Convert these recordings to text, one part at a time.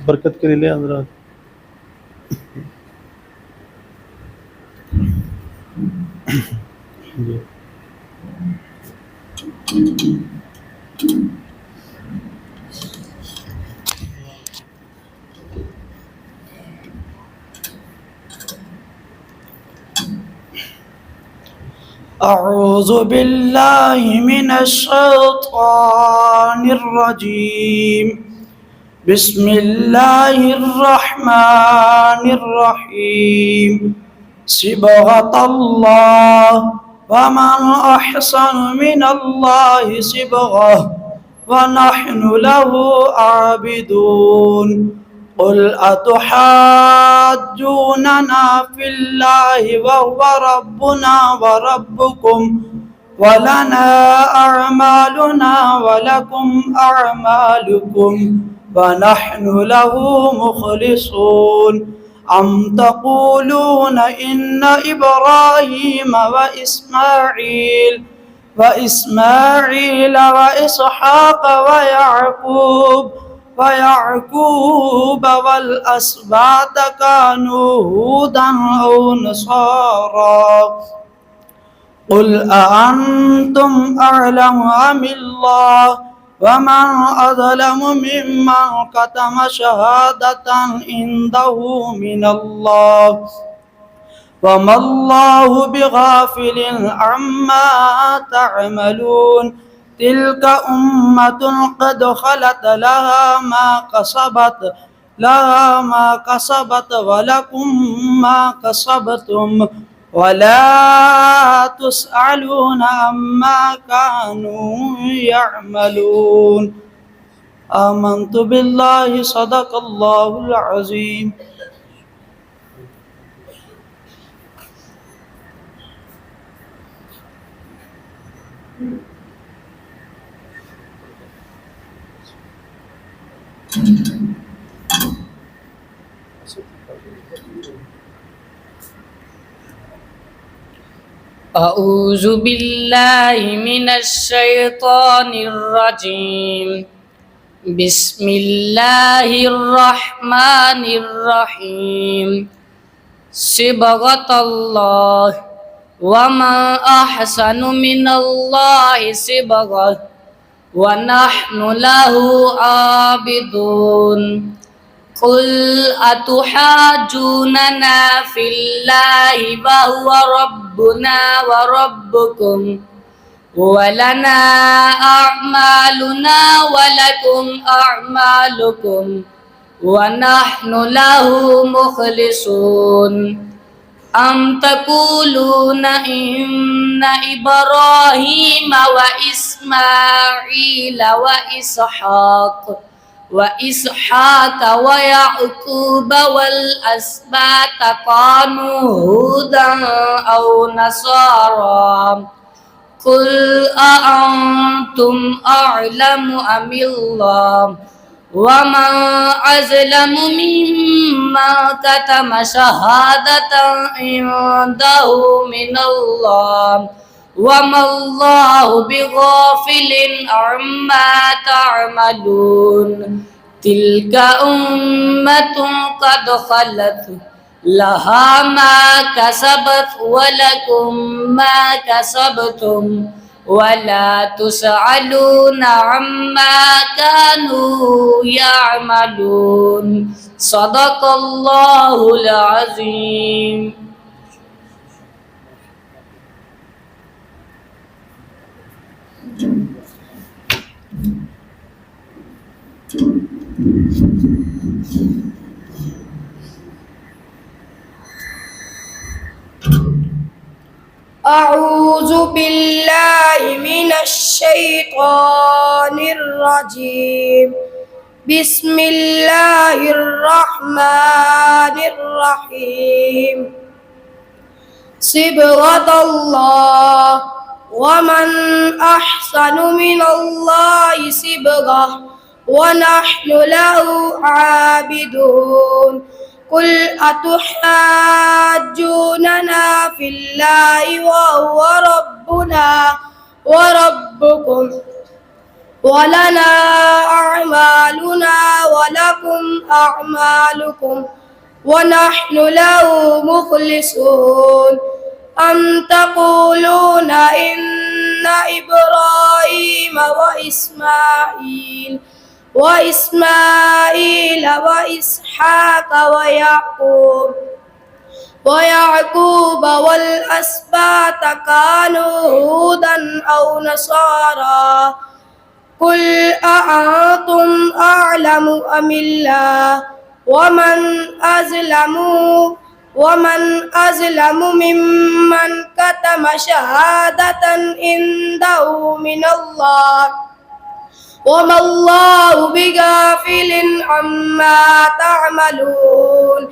बरकत केलेली आहे अंदर जी. أعوذ بالله من الشيطان الرجيم. بسم الله الرحمن الرحيم. صبغة الله ومن أحسن من الله صبغة ونحن له عابدون. قل أتحاجوننا في الله وهو ربنا وربكم ولنا أعمالنا ولكم أعمالكم ونحن له مخلصون. أم تقولون إن إبراهيم وإسماعيل وإسحاق ويعقوب والأسباط كانوا هودا أو نصارى قل أأنتم أعلم أم الله ومن أظلم ممن كتم شهادة عنده من الله وما الله بغافل عما تعملون. تلك أمة قد خلت لها ما كسبت ولكم ما كسبتم ولا تسألون عما كانوا يعملون. آمنت بالله صدق الله العظيم. أعوذ بالله من الشيطان الرجيم. بسم الله الرحمن الرحيم. صبغة الله وما أحسن من الله صبغة ونحن له عابدون. قل أتحاجوننا في الله وهو ربنا وربكم ولنا أعمالنا ولكم أعمالكم ونحن له مخلصون. أم تقولون إن إبراهيم وإسماعيل وإسحاق ويعقوب والأسباط كانوا هودا أو نصارى قل أأنتم أعلم أم الله ومن أظلم ممن كتم شهادة عنده من الله وما الله بغافل عما تعملون. تلك أمة قد خلت لها ما كسبت ولكم ما كسبتم ولا تسألون عما كانوا يعملون. صدق الله العظيم. أعوذ بالله من الشيطان الرجيم. بسم الله الرحمن الرحيم. صبغة الله ومن أحسن من الله صبغة ونحن له عابدون. قل أتحاجوننا في الله وهو ربنا وربكم ولنا أعمالنا أعمالكم ونحن له مخلصون أم تقولون إن إبراهيم وإسماعيل وإسحاق ويعقوب والأسباط كانوا هودا أو نصارى قل أأنتم أعلم أم الله ومن أظلم ممن كتم شهادة عنده من الله وما الله بغافل عما تعملون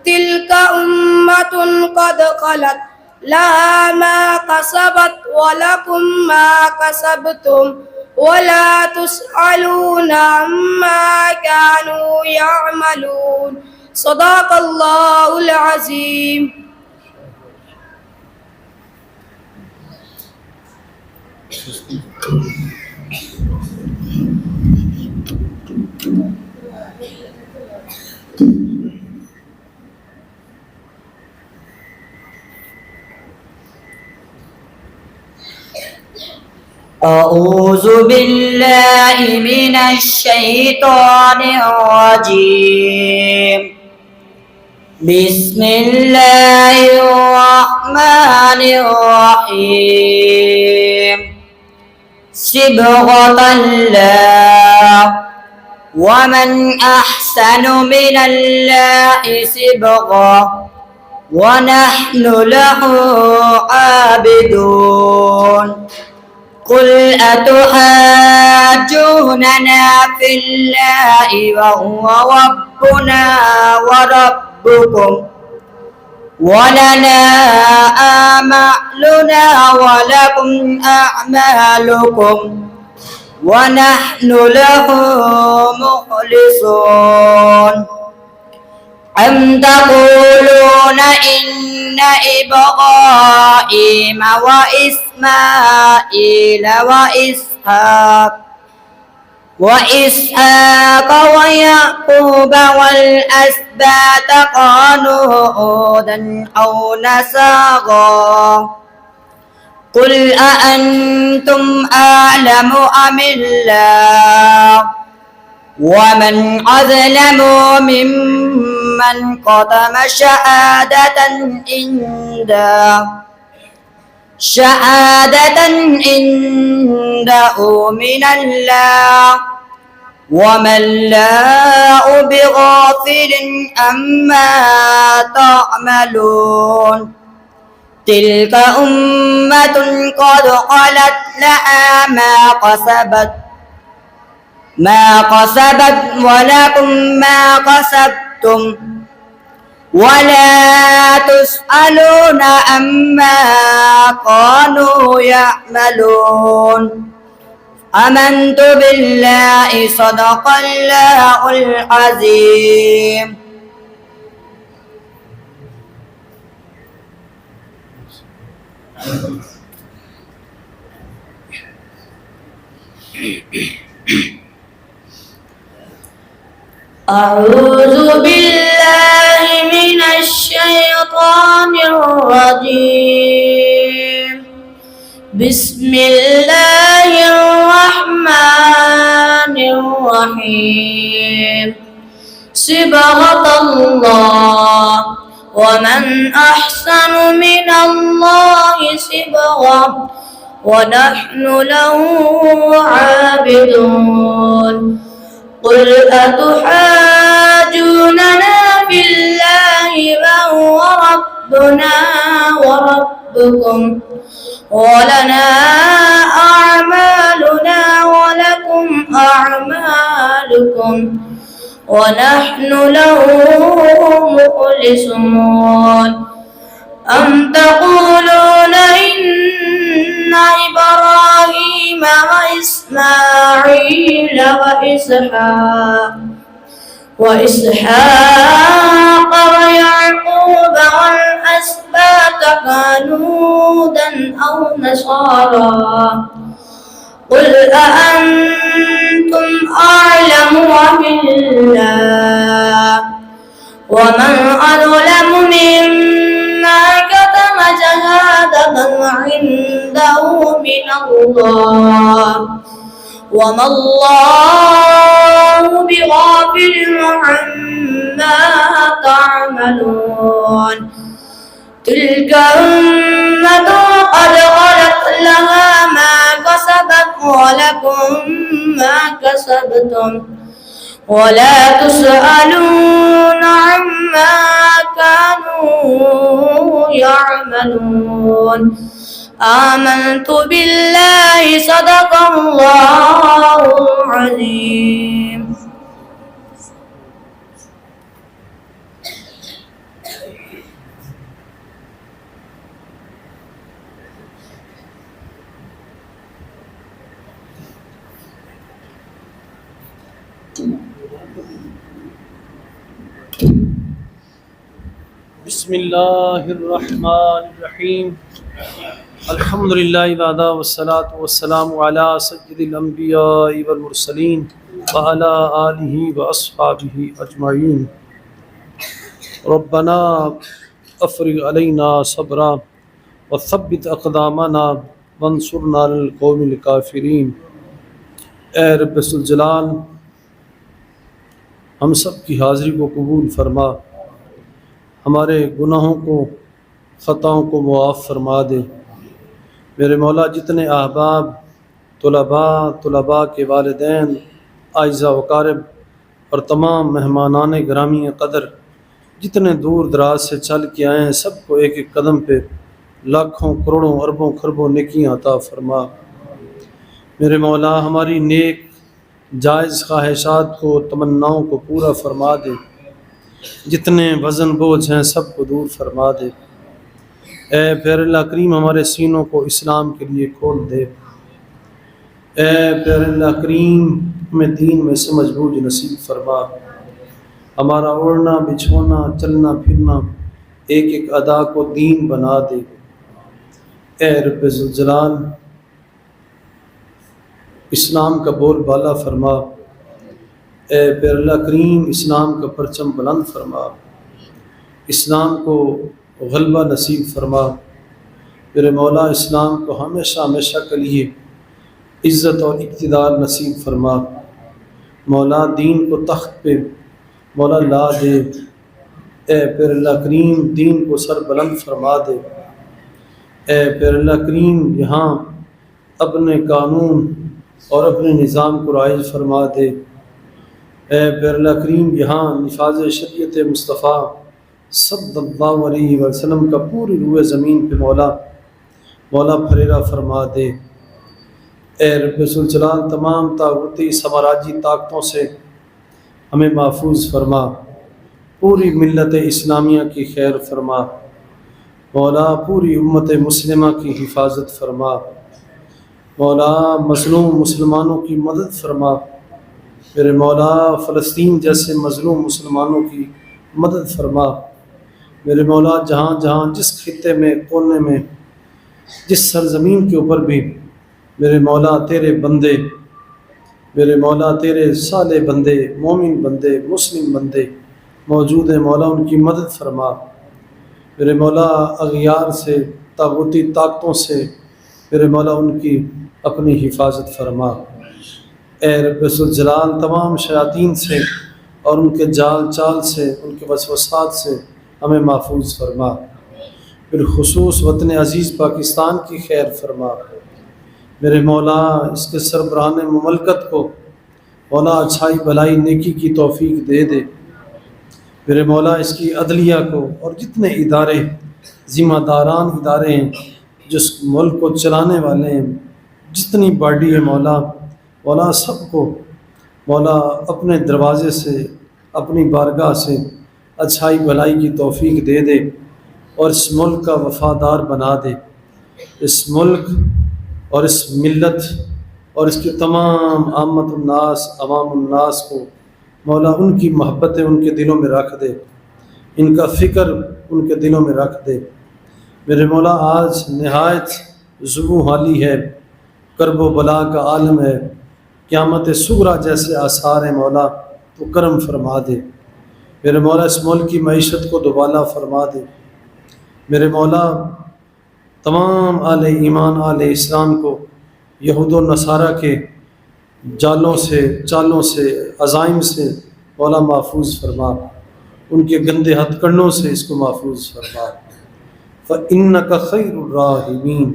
تلك أمة قد خلت لها ما كسبت ولكم ما كسبتم ولا تسألون عما كانوا يعملون صدق الله العظيم. أعوذ بالله من الشيطان الرجيم بسم الله الرحمن الرحيم صبغة الله ومن أحسن من الله صبغة ونحن له عابدون قل أتحاجوننا في الله وهو ربنا وربكم ولنا أعمالنا ولكم أعمالكم ونحن له مخلصون أم تقولون إن إبراهيم وإسماعيل وإسحاق ويعقوب والأسباط كانوا هودا أو نصارى قل أأنتم أعلم أم الله ومن أظلم ممن كتم شهادة عنده من الله وما الله بغافل عما تعملون تلك أمة قد خلت لها ما كسبت ولكم ما كسبتم ولا تسألون عما كانوا يعملون آمنت بالله صدق الله العظيم. أعوذ بالله من الشيطان الرجيم بسم الله الرحمن الرحيم صبغة الله ومن أحسن من الله صبغة ونحن له عابدون قل أتحاجوننا في الله وهو ربنا وربكم ولنا أعمالنا ولكم أعمالكم ونحن له مخلصون أم تقولون إن إبراهيم وإسماعيل وإسحاق ويعقوب والأسباط كانوا هودا أو نصارى قل أأنتم أعلم أم الله ومن أظلم ممن كتم شهادة عنده من الله وما الله بغافل عما تعملون تلك أمة قد خلت لها ما كسبت ولكم ما كسبتم ولا تسألون عما كانوا يعملون آمنت بالله صدق الله العظيم. بسم اللہ الرحمن الرحیم الحمد للہ وحدہ والصلاة والسلام علی سید الانبیاء والمرسلین وعلی آلہ واصحابہ اجمعین. ربنا افرغ علینا صبرا وثبت اقدامنا وانصرنا علی القوم الکافرین. اے رب ذوالجلال، ہم سب کی حاضری کو قبول فرما، ہمارے گناہوں کو خطاؤں کو معاف فرما دے. میرے مولا، جتنے احباب طلباء کے والدین، اعزاء و اقارب اور تمام مہمانان گرامی قدر جتنے دور دراز سے چل کے آئے ہیں، سب کو ایک ایک قدم پہ لاکھوں کروڑوں اربوں خربوں نیکیاں عطا فرما. میرے مولا، ہماری نیک جائز خواہشات کو تمناؤں کو پورا فرما دے، جتنے وزن بوجھ ہیں سب کو دور فرما دے. اے پیر اللہ کریم، ہمارے سینوں کو اسلام کے لیے کھول دے. اے پیر اللہ کریم، ہمیں دین میں سمجھ بوجھ نصیب فرما. ہمارا اڑنا بچھونا چلنا پھرنا ایک ایک ادا کو دین بنا دے. اے رب ذوالجلال، اسلام کا بول بالا فرما. اے پیر اللہ کریم، اسلام کا پرچم بلند فرما، اسلام کو غلبہ نصیب فرما. میرے مولا، اسلام کو ہمیشہ ہمیشہ کے لیے عزت اور اقتدار نصیب فرما. مولا، دین کو تخت پہ مولا لا دے. اے پیر اللہ کریم، دین کو سر بلند فرما دے. اے پیر اللہ کریم، یہاں اپنے قانون اور اپنے نظام کو رائج فرما دے. اے پیر اللہ کریم، یہاں نفاذ شریعت مصطفیٰ صلی اللہ علیہ وسلم کا پوری روئے زمین پہ مولا پھریرا فرما دے. اے رب ذوالجلال، تمام طاغوتی سامراجی طاقتوں سے ہمیں محفوظ فرما. پوری ملت اسلامیہ کی خیر فرما. مولا، پوری امت مسلمہ کی حفاظت فرما. مولا، مظلوم مسلمانوں کی مدد فرما. میرے مولا، فلسطین جیسے مظلوم مسلمانوں کی مدد فرما. میرے مولا، جہاں جہاں جس خطے میں کونے میں جس سرزمین کے اوپر بھی میرے مولا تیرے بندے، میرے مولا تیرے صالح بندے، مومن بندے، مسلم بندے موجود ہیں، مولا ان کی مدد فرما. میرے مولا، اغیار سے طاغوتی طاقتوں سے میرے مولا ان کی اپنی حفاظت فرما. اے رب ذوالجلال، تمام شیاطین سے اور ان کے جال چال سے، ان کے وسوسات سے ہمیں محفوظ فرما. بالخصوص وطن عزیز پاکستان کی خیر فرما. میرے مولا، اس کے سربراہان مملکت کو مولا اچھائی بھلائی نیکی کی توفیق دے دے. میرے مولا، اس کی عدلیہ کو اور جتنے ادارے ذمہ داران ادارے ہیں جس ملک کو چلانے والے ہیں، جتنی باڈی ہے مولا سب کو مولا اپنے دروازے سے، اپنی بارگاہ سے اچھائی بھلائی کی توفیق دے دے اور اس ملک کا وفادار بنا دے. اس ملک اور اس ملت اور اس کے تمام عامت الناس، عوام الناس کو مولا ان کی محبتیں ان کے دلوں میں رکھ دے، ان کا فکر ان کے دلوں میں رکھ دے. میرے مولا، آج نہایت ظلم حالی ہے، کرب و بلا کا عالم ہے، قیامت صغریٰ جیسے آثار ہیں مولا تو کرم فرما دے. میرے مولا اس ملک کی معیشت کو دوبالا فرما دے۔ میرے مولا تمام اہل ایمان اہل اسلام کو یہود و نصارہ کے جالوں سے چالوں سے عزائم سے مولا محفوظ فرما، ان کے گندے ہتھ کنڈوں سے اس کو محفوظ فرما۔ فَإِنَّكَ خَيْرُ الرَّاحِمِينَ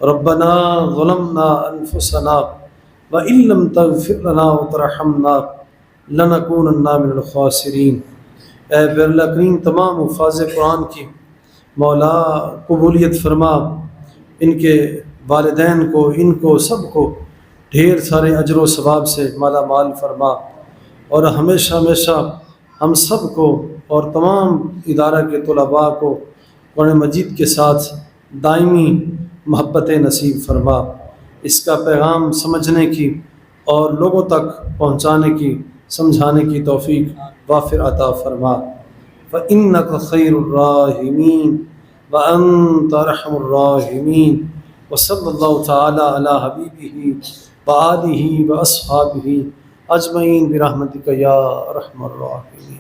رَبَّنَا ظَلَمْنَا أَنفُسَنَا وَإِن لَّمْ تَغْفِرْ لَنَا وَتَرْحَمْنَا لَنَكُونَنَّ مِنَ الْخَاسِرِينَ۔ اے بر اللہ کریم تمام حفاظ قرآن کی مولا قبولیت فرما، ان کے والدین کو، ان کو سب کو ڈھیر سارے اجر و ثواب سے مالا مال فرما، اور ہمیشہ ہمیشہ ہم سب کو اور تمام ادارہ کے طلباء کو قرآن مجید کے ساتھ دائمی محبت نصیب فرما، اس کا پیغام سمجھنے کی اور لوگوں تک پہنچانے کی، سمجھانے کی توفیق وافر عطا فرما۔ فَإِنَّكَ خَيْرُ الرَّاحِمِينَ وَأَنْتَ أَرْحَمُ الرَّاحِمِينَ وصلی اللہ تعالی علی حبیبہ وآلہ وأصحابہ اجمعین برحمتک یا ارحم الراحمین۔